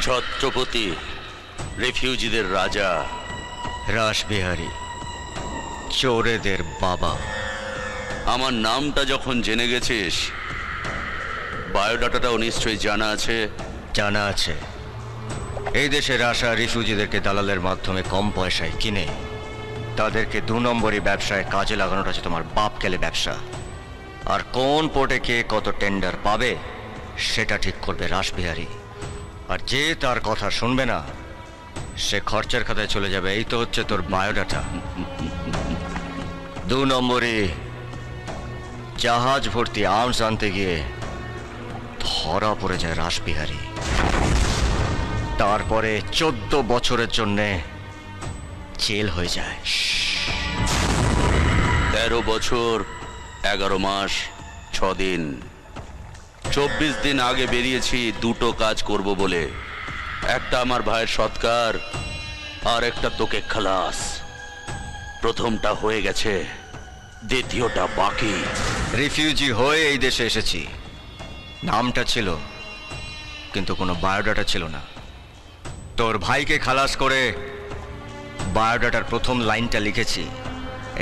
ছত্রপতি, রেফিউজিদের রাজা, রাসবিহারী, চোরেদের বাবা। আমার নামটা যখন জেনে গেছিস, বায়োডাটাটাও নিশ্চয়ই জানা আছে। জানা আছে। এই দেশের আসা রিফিউজিদেরকে দালালের মাধ্যমে কম পয়সায় কিনে তাদেরকে 2 নম্বরই ব্যবসায় কাজে লাগানোটা হচ্ছে তোমার বাপ কেলে ব্যবসা। আর কোন পোর্টে কে কত টেন্ডার পাবে সেটা ঠিক করবে রাসবিহারী। আর যে তার কথা শুনবে না সে খরচের খাতায় চলে যাবে। এই তো হচ্ছে তোর বায়োডাটা। 2 নম্বরই জাহাজ ভর্তি আর্মস আনতে গিয়ে ধরা পড়ে যায় রাসবিহারী। তারপরে 14 বছরের জন্যে জেল হয়ে যায়। 13 বছর 11 মাস 6 দিন। 24 দিন আগে বেরিয়েছি দুটো কাজ করব বলে। একটা আমার ভাইয়ের সৎকার, আর একটা তোকে খালাস। প্রথমটা হয়ে গেছে, দ্বিতীয়টা বাকি। রিফিউজি হয়ে এই দেশে এসেছি। নামটা ছিল কিন্তু কোনো বায়োডাটা ছিল না। তোর ভাইকে খালাস করে বায়োডাটার প্রথম লাইনটা লিখেছি,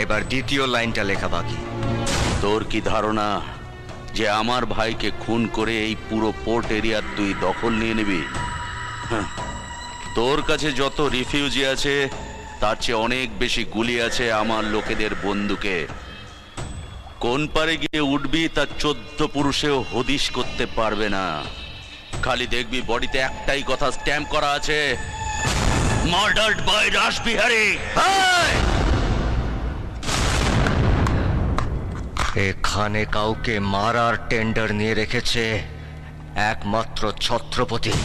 এবার দ্বিতীয় লাইনটা লেখা বাকি। তোর কি ধারণা যে আমার ভাইকে খুন করে এই পুরো পোর্ট এরিয়ার তুই দখল নিয়ে নিবি? হ্যাঁ, তোর কাছে যত রিফিউজি আছে তার চেয়ে অনেক বেশি গুলি আছে আমার লোকেদের বন্দুকে। কোন পারে গিয়ে উঠবি তা 14 পুরুষেও হদিশ করতে পারবে না। খালি দেখবি বডিতে একটাই কথা স্ট্যাম্প করা আছে, মার্ডার্ড বাই রাসবিহারী। এখানে কাউকে মারার টেন্ডার নিয়ে রেখেছে একমাত্র ছত্রপতি।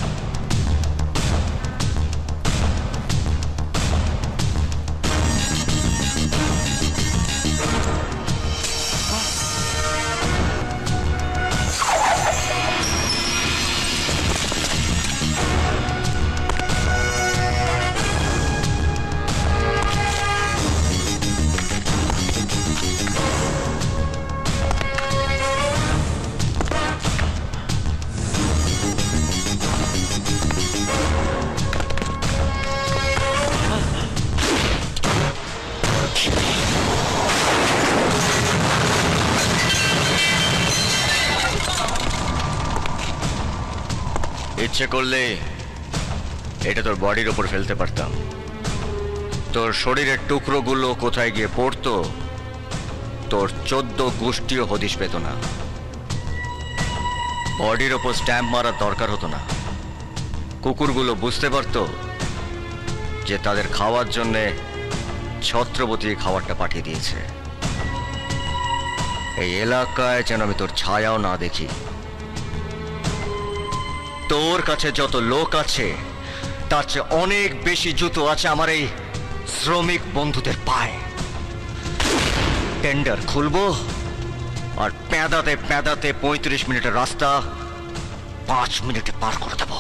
ইচ্ছে করলে এটা তোর বডির ওপর ফেলতে পারতাম। তোর শরীরের টুকরোগুলো কোথায় গিয়ে পড়তো তোর 14 গোষ্ঠীও হদিশ পেত না। বডির ওপর স্ট্যাম্প মারার দরকার হতো না। কুকুরগুলো বুঝতে পারতো যে তাদের খাওয়ার জন্যে ছত্রপতি খাবারটা পাঠিয়ে দিয়েছে। এই এলাকায় যেন আমি তোর ছায়াও না দেখি। তোর কাছে যত লোক আছে তার চেয়ে অনেক বেশি জুতো আছে আমার এই শ্রমিক বন্ধুদের পায়ে। টেন্ডার খুলবো আর পেঁদাতে পেঁদাতে 35 মিনিটের রাস্তা 5 মিনিটে পার করে দেবো।